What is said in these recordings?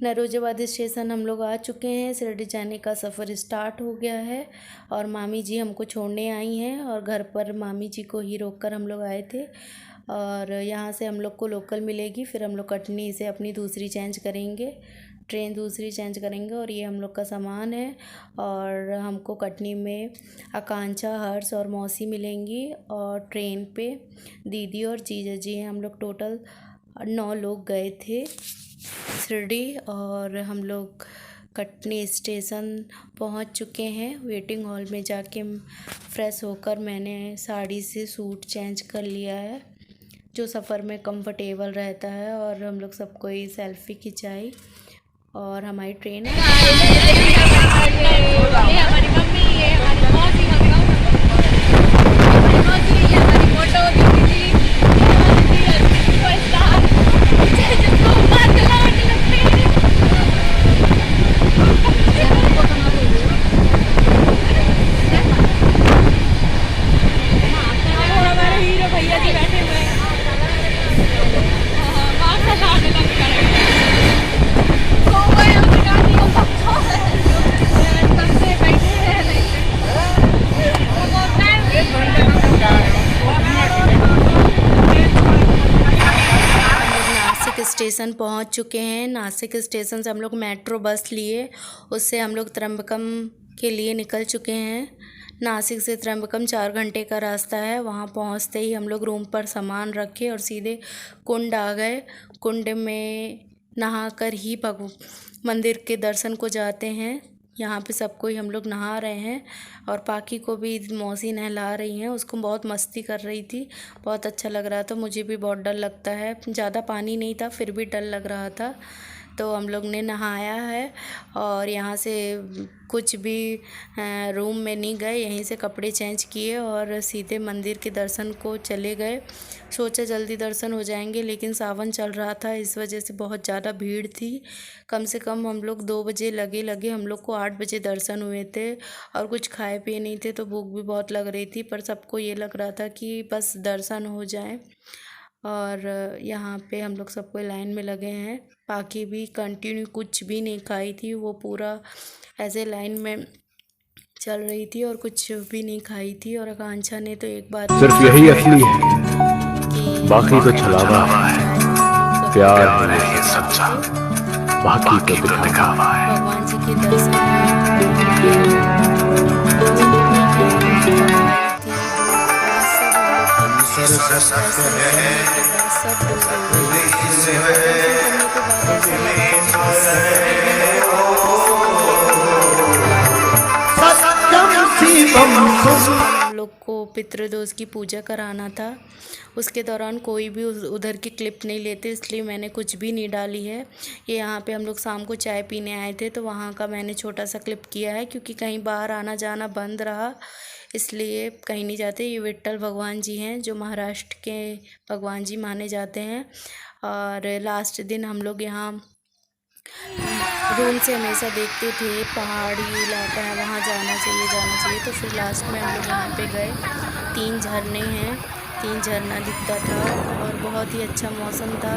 Naurozabad station हम लोग आ चुके हैं। शिरडी जाने का सफ़र स्टार्ट हो गया है और मामी जी हमको छोड़ने आई हैं और घर पर मामी जी को ही रोक कर हम लोग आए थे। और यहाँ से हम लोग को लोकल मिलेगी, फिर हम लोग कटनी से अपनी दूसरी चेंज करेंगे, ट्रेन दूसरी चेंज करेंगे। और ये हम लोग का सामान है और हमको कटनी में आकांक्षा, हर्ष और मौसी मिलेंगी और ट्रेन पे दीदी और जीजा जी हैं। हम लोग टोटल 9 लोग गए थे शिरडी और हम लोग कटनी स्टेशन पहुंच चुके हैं। वेटिंग हॉल में जाके फ्रेश होकर मैंने साड़ी से सूट चेंज कर लिया है, जो सफ़र में कंफर्टेबल रहता है। और हम लोग सबको ही सेल्फी खिंचाई और हमारी ट्रेन स्टेशन पहुंच चुके हैं। नासिक स्टेशन से हम लोग मेट्रो बस लिए, उससे हम लोग त्र्यंबकम के लिए निकल चुके हैं। नासिक से त्र्यंबकम 4 घंटे का रास्ता है। वहां पहुंचते ही हम लोग रूम पर सामान रखे और सीधे कुंड आ गए। कुंड में नहाकर ही मंदिर के दर्शन को जाते हैं। यहाँ पे सबको ही हम लोग नहा रहे हैं और पाकी को भी मौसी नहला रही हैं। उसको बहुत मस्ती कर रही थी, बहुत अच्छा लग रहा था। मुझे भी बहुत डर लगता है, ज़्यादा पानी नहीं था फिर भी डर लग रहा था। तो हम लोग ने नहाया है और यहाँ से कुछ भी रूम में नहीं गए, यहीं से कपड़े चेंज किए और सीधे मंदिर के दर्शन को चले गए। सोचा जल्दी दर्शन हो जाएंगे, लेकिन सावन चल रहा था, इस वजह से बहुत ज़्यादा भीड़ थी। कम से कम हम लोग 2 बजे लगे हम लोग को 8 बजे दर्शन हुए थे और कुछ खाए पिए नहीं थे, तो भूख भी बहुत लग रही थी। पर सबको ये लग रहा था कि बस दर्शन हो जाए। और यहाँ पे हम लोग सबको लाइन में लगे हैं। बाकी भी कंटिन्यू कुछ भी नहीं खाई थी, वो पूरा ऐसे लाइन में चल रही थी और कुछ भी नहीं खाई थी। और आकांक्षा ने तो एक बात सिर्फ यही असली है, बाकी तो छलावा है। प्यार है ये सच्चा, बाकी तो दिखावा है। भगवान जी के दर्शन हम लोग को पितृदोष की पूजा कराना था। उसके दौरान कोई भी उधर की क्लिप नहीं लेते, इसलिए मैंने कुछ भी नहीं डाली है। ये यहाँ पे हम लोग शाम को चाय पीने आए थे, तो वहाँ का मैंने छोटा सा क्लिप किया है, क्योंकि कहीं बाहर आना जाना बंद रहा, इसलिए कहीं नहीं जाते। ये विट्ठल भगवान जी हैं, जो महाराष्ट्र के भगवान जी माने जाते हैं। और लास्ट दिन हम लोग यहाँ रूम से हमेशा देखते थे पहाड़ी इलाका है, वहाँ जाना चाहिए। तो फिर लास्ट में हम लोग यहाँ पे गए। 3 झरने हैं, 3 झरना दिखता था और बहुत ही अच्छा मौसम था।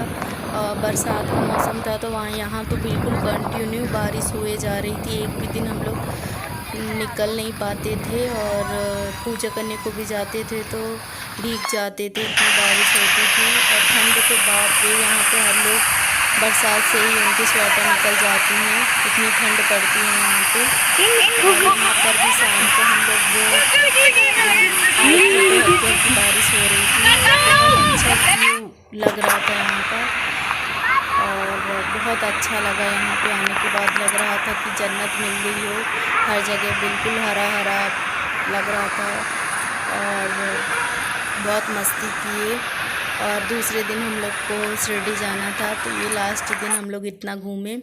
बरसात का मौसम था, तो यहाँ तो बिल्कुल कंटिन्यू बारिश हुए जा रही थी। एक भी दिन हम लोग निकल नहीं पाते थे और पूजा करने को भी जाते थे तो भीग जाते थे, इतनी बारिश होती थी। और ठंड के बाद भी यहाँ पे हर लोग बरसात से ही उनके स्वेटर निकल जाती हैं, इतनी ठंड पड़ती है यहाँ पे। और यहाँ पर भी शाम को हम लोग बारिश हो रही थी, अच्छा व्यू लग रहा था यहाँ का। और बहुत अच्छा लगा यहाँ पे आने के बाद, लग रहा था कि जन्नत मिल गई हो। हर जगह बिल्कुल हरा हरा लग रहा था और बहुत मस्ती किए। और दूसरे दिन हम लोग को शिरडी जाना था, तो ये लास्ट दिन हम लोग इतना घूमे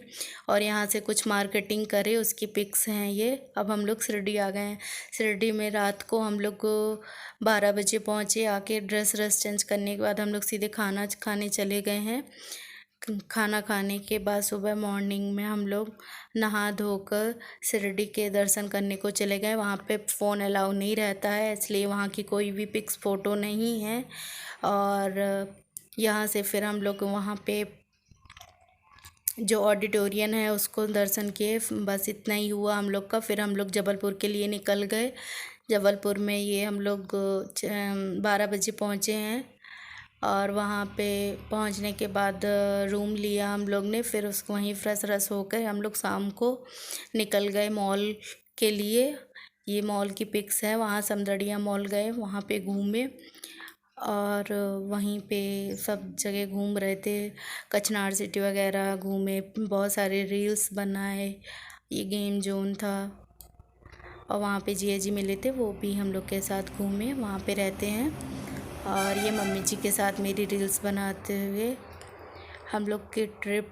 और यहाँ से कुछ मार्केटिंग करे, उसकी पिक्स हैं ये। अब हम लोग शिरडी आ गए हैं। शिरडी में रात को हम लोग 12 बजे पहुँचे। आके ड्रेस चेंज करने के बाद हम लोग सीधे खाना खाने चले गए हैं। खाना खाने के बाद सुबह मॉर्निंग में हम लोग नहा धोकर शिरडी के दर्शन करने को चले गए। वहाँ पे फ़ोन अलाउ नहीं रहता है, इसलिए वहाँ की कोई भी पिक्स फ़ोटो नहीं है। और यहाँ से फिर हम लोग वहाँ पे जो ऑडिटोरियम है उसको दर्शन किए, बस इतना ही हुआ हम लोग का। फिर हम लोग जबलपुर के लिए निकल गए। जबलपुर में ये हम लोग 12 बजे पहुँचे हैं और वहाँ पे पहुँचने के बाद रूम लिया हम लोग ने। फिर उसको वहीं फ्रेश व्रेश होकर हम लोग शाम को निकल गए मॉल के लिए। ये मॉल की पिक्स है, वहाँ समदड़िया मॉल गए, वहाँ पे घूमे और वहीं पे सब जगह घूम रहे थे। कचनार सिटी वगैरह घूमे, बहुत सारे रील्स बनाए। ये गेम जोन था और वहाँ पे जिया जी मिले थे, वो भी हम लोग के साथ घूमे, वहाँ पे रहते हैं। और ये मम्मी जी के साथ मेरी रील्स बनाते हुए हम लोग की ट्रिप,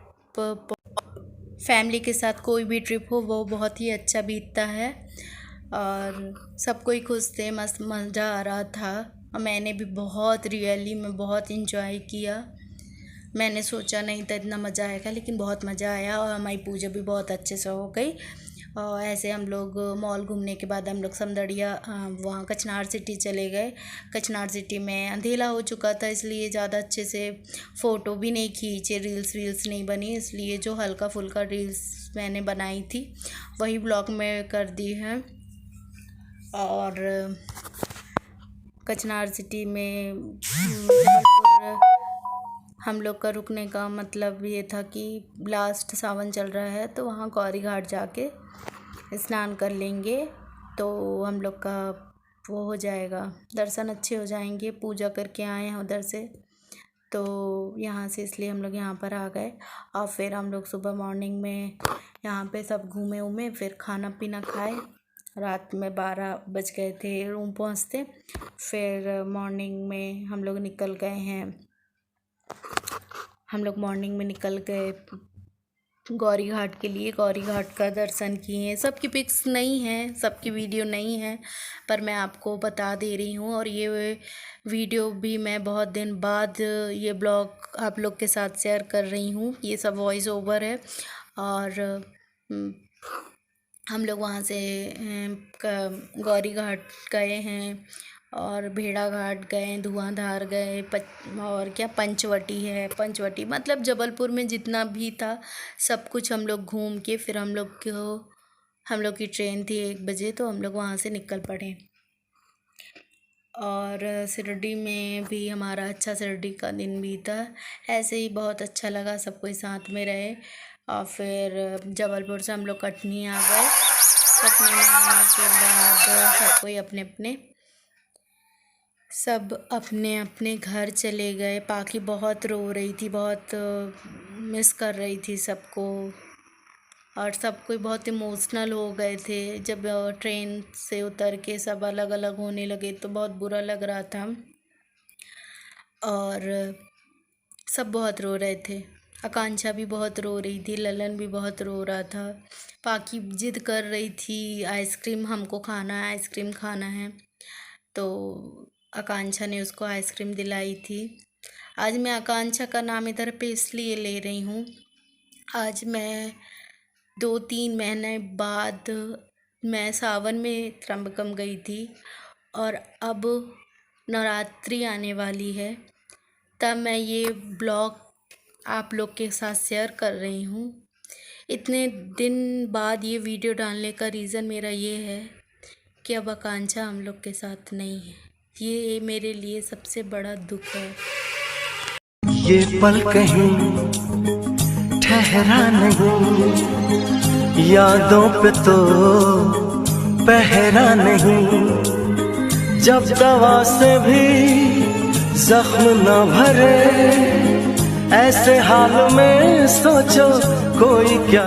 फैमिली के साथ कोई भी ट्रिप हो वो बहुत ही अच्छा बीतता है और सब कोई खुश थे, मस्त मज़ा आ रहा था। और मैंने भी बहुत रियली में बहुत इंजॉय किया। मैंने सोचा नहीं था इतना मज़ा आएगा, लेकिन बहुत मज़ा आया और हमारी पूजा भी बहुत अच्छे से हो गई। और ऐसे हम लोग मॉल घूमने के बाद हम लोग समदड़िया वहाँ कचनार सिटी चले गए। कचनार सिटी में अंधेरा हो चुका था, इसलिए ज़्यादा अच्छे से फ़ोटो भी नहीं खींचे, रील्स नहीं बनी। इसलिए जो हल्का फुल्का रील्स मैंने बनाई थी वही ब्लॉग में कर दी है। और कचनार सिटी में जबलपुर हम लोग का रुकने का मतलब ये था कि लास्ट सावन चल रहा है तो वहाँ गौरी घाट जाके स्नान कर लेंगे, तो हम लोग का वो हो जाएगा, दर्शन अच्छे हो जाएंगे। पूजा करके आए हैं उधर से, तो यहाँ से इसलिए हम लोग यहाँ पर आ गए। और फिर हम लोग सुबह मॉर्निंग में यहाँ पे सब घूमे, फिर खाना पीना खाए। रात में 12 बज गए थे रूम पहुँचते। फिर मॉर्निंग में हम लोग निकल गए गौरी घाट के लिए। गौरी घाट का दर्शन किए। सबकी पिक्स नहीं हैं, सबकी वीडियो नहीं है, पर मैं आपको बता दे रही हूँ। और ये वीडियो भी मैं बहुत दिन बाद ये ब्लॉग आप लोग के साथ शेयर कर रही हूँ। ये सब वॉइस ओवर है। और हम लोग वहाँ से गौरी घाट गए हैं और भेड़ा घाट गए, धुआंधार गए, और क्या पंचवटी है। पंचवटी मतलब जबलपुर में जितना भी था सब कुछ हम लोग घूम के फिर हम लोग की ट्रेन थी 1 बजे, तो हम लोग वहाँ से निकल पड़े। और शिरडी में भी हमारा अच्छा शिरडी का दिन बीता। ऐसे ही बहुत अच्छा लगा, सब कोई साथ में रहे। और फिर जबलपुर से हम लोग कटनी आ गए। कटनी में आने के बाद सब अपने अपने घर चले गए। पाखी बहुत रो रही थी, बहुत मिस कर रही थी सबको, और सब कोई बहुत इमोशनल हो गए थे। जब ट्रेन से उतर के सब अलग अलग होने लगे तो बहुत बुरा लग रहा था और सब बहुत रो रहे थे। आकांक्षा भी बहुत रो रही थी, ललन भी बहुत रो रहा था। पाखी जिद कर रही थी आइसक्रीम हमको खाना है, आइसक्रीम खाना है, तो आकांक्षा ने उसको आइसक्रीम दिलाई थी। आज मैं आकांक्षा का नाम इधर पे इसलिए ले रही हूँ, आज मैं 2-3 महीने बाद मैं सावन में त्र्यंबकम गई थी और अब नवरात्रि आने वाली है, तब मैं ये ब्लॉग आप लोग के साथ शेयर कर रही हूँ। इतने दिन बाद ये वीडियो डालने का रीज़न मेरा ये है कि अब आकांक्षा हम लोग के साथ नहीं है। ये मेरे लिए सबसे बड़ा दुख है। ये पल कहीं ठहरा नहीं, यादों पे तो पहरा नहीं। जब दवा से भी जख्म न भरे, ऐसे हाल में सोचो कोई क्या